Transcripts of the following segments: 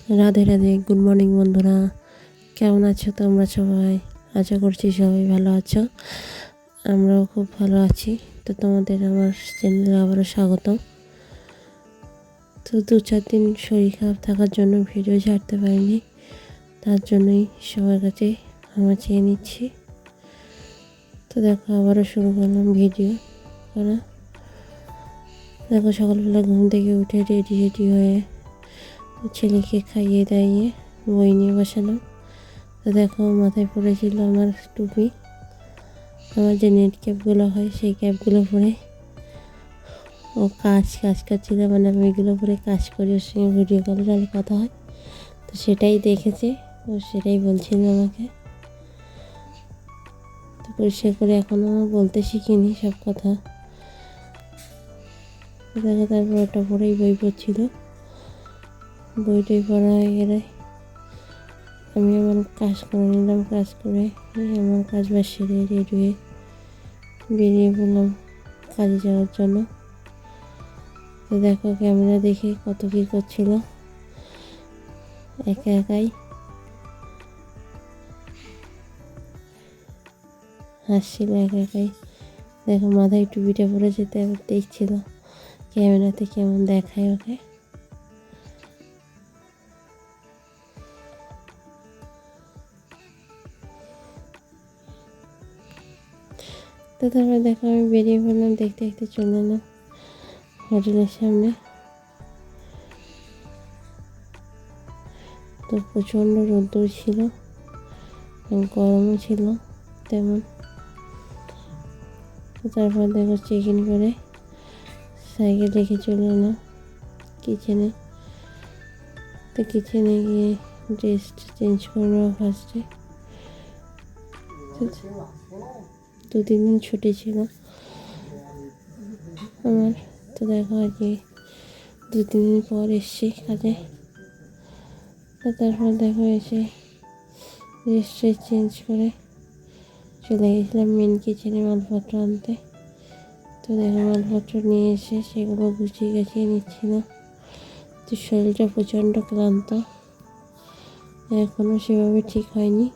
Radhe Radhe, good morning বন্ধুরা। কেমন আছো তোমরা সবাই? আশা করছি সবাই ভালো আছো। আমরাও খুব ভালো আছি। তো তোমাদের আমার চ্যানেলে আবারও স্বাগতম। তো 2-4 দিন শরীর খারাপ থাকার জন্য ভিডিও ছাড়তে পারিনি, তার জন্যই সবার কাছে ক্ষমা চেয়ে নিচ্ছি। তো দেখো আবারও শুরু করলাম ভিডিও করা। দেখো সকালবেলা ঘুম থেকে উঠে রেডি হয়ে ছেলেকে খাইয়ে দাইয়ে বই নিয়ে বসালাম। তো দেখো মাথায় পড়েছিল আমার টুপি, আমার যে নেট ক্যাপগুলো হয় সেই ক্যাপগুলো পরে ও কাজ করছিল, মানে আমি ওইগুলো পরে কাজ করি, ওর সঙ্গে ভিডিও কলে তাহলে কথা হয়। তো সেটাই দেখেছে, ও সেটাই বলছিল আমাকে। তো পরিষ্কার করে এখনও বলতে শিখিনি সব কথা। দেখো তারপর ওটা পরেই বই পড়ছিল। বইটাই পড়া হয়ে গেলে আমি আমার কাজ করে নিলাম। কাজ করে আমার কাজ বাজ সেরে রেডি হয়ে বেরিয়ে পড়লাম কাজে যাওয়ার জন্য। তো দেখো ক্যামেরা দেখে কত কী করছিল, একাই হাসছিল একাই। দেখো মাথায় টুপিটা পরে যেতে আবার দেখছিল ক্যামেরাতে কেমন দেখায় ওকে। তো তারপর দেখো আমি বেরিয়ে পড়লাম, দেখতে দেখতে চলে এলাম হোটেলের সামনে। তো প্রচণ্ড রোদ্দুর ছিল, গরমও ছিল তেমন। তো তারপর দেখো চেক ইন করে সাইকেল রেখে চলে এলাম কিচেনে। তো কিচেনে গিয়ে ড্রেস চেঞ্জ করে নেওয়া ফার্স্টে। 2-3 দিন ছুটি ছিল আমার। তো দেখো আজকে 2-3 দিন পর এসছি কাজে। তো তারপর দেখো এসে ড্রেস চেঞ্জ করে চলে গেছিলাম মেন কিচেনে মালপত্র আনতে। তো দেখো মালপত্র নিয়ে এসে সেগুলো গুছিয়ে নিচ্ছিল। তো শরীরটা প্রচণ্ড ক্লান্ত, এখনও সেভাবে ঠিক হয়নি।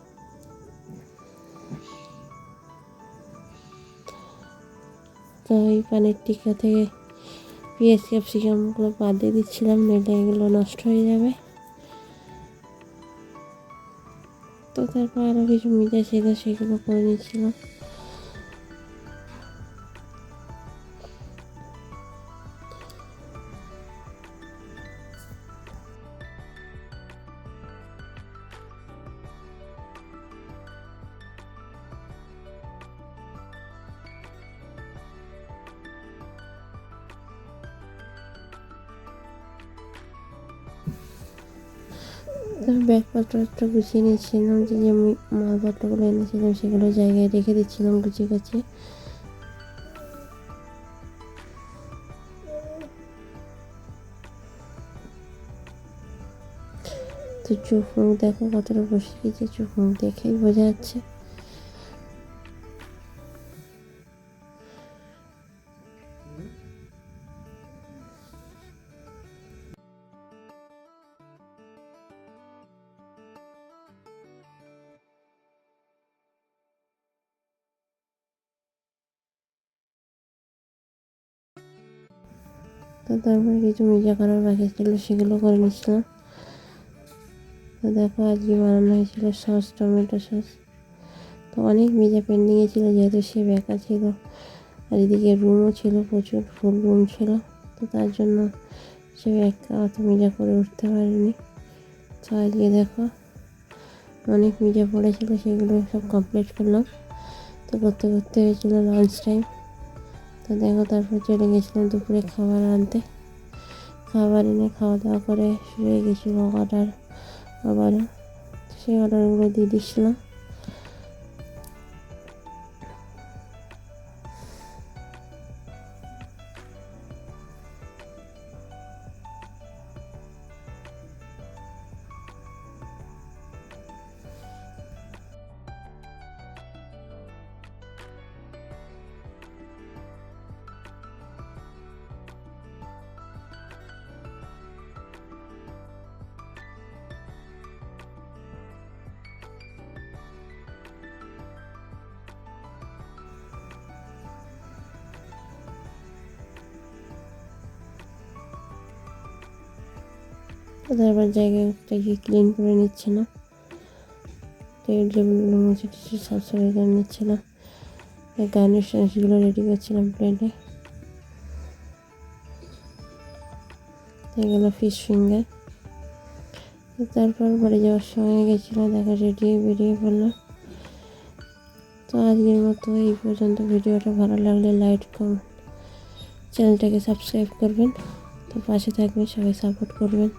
তো ওই পানির টিকা থেকে পেঁয়াজ ক্যাপসিকামগুলো বাদ দিয়ে দিচ্ছিলাম, নইলে এগুলো নষ্ট হয়ে যাবে। তো তারপর আরও কিছু মিঠা ছিল সেগুলো করে নিচ্ছিলাম। তার ব্যাগপত্র একটু গুছিয়ে নিচ্ছিলাম, যে মালপত্রগুলো এনেছিলাম সেগুলো জায়গায় রেখে দিচ্ছিলাম গুছিয়ে। তো চোখ মুখ দেখো কতটা বসে গেছে, চোখ মুখ দেখেই বোঝা যাচ্ছে। তো তারপর কিছু মেজা করার বাকি ছিল সেগুলো করে নিচ্ছিলাম। তো দেখো আজকে বানানো হয়েছিল সস, টমেটো সস। তো অনেক মেজা পেন্ডিংয়ে ছিল, যেহেতু সে বেকা ছিল আর এদিকে রুমও ছিল, প্রচুর ফুল রুম ছিল। তো তার জন্য সে একা অত মেজা করে উঠতে পারেনি। তো আজকে দেখো অনেক মেজা পড়েছিল, সেগুলো সব কমপ্লিট করলাম। তো করতে হয়েছিল লাঞ্চ টাইম। তো দেখো তারপর চলে গেছিলাম দুপুরে খাবার আনতে। খাবার এনে খাওয়া দাওয়া করে শুয়ে গেছিলো অর্ডার আবারও। সেই অর্ডারগুলো দিয়ে দিচ্ছিলাম। তারপর জায়গাটাকে ক্লিন করে নিচ্ছিলাম, টেবিলগুলো মুছে টুছে সাফ সাফাই করে নিচ্ছিলাম। গার্নিশগুলো রেডি করছিলাম প্লেটে। এগুলো ফিশ ফিঙ্গার। তারপর বাড়ি যাওয়ার সময় গেছিলো, দেখা রেডি বেরিয়ে পড়লাম। তো আজকের মতো এই পর্যন্ত। ভিডিওটা ভালো লাগলে লাইক কমেন্ট, চ্যানেলটাকে সাবস্ক্রাইব করবেন। তো পাশে থাকবেন, সবাই সাপোর্ট করবেন।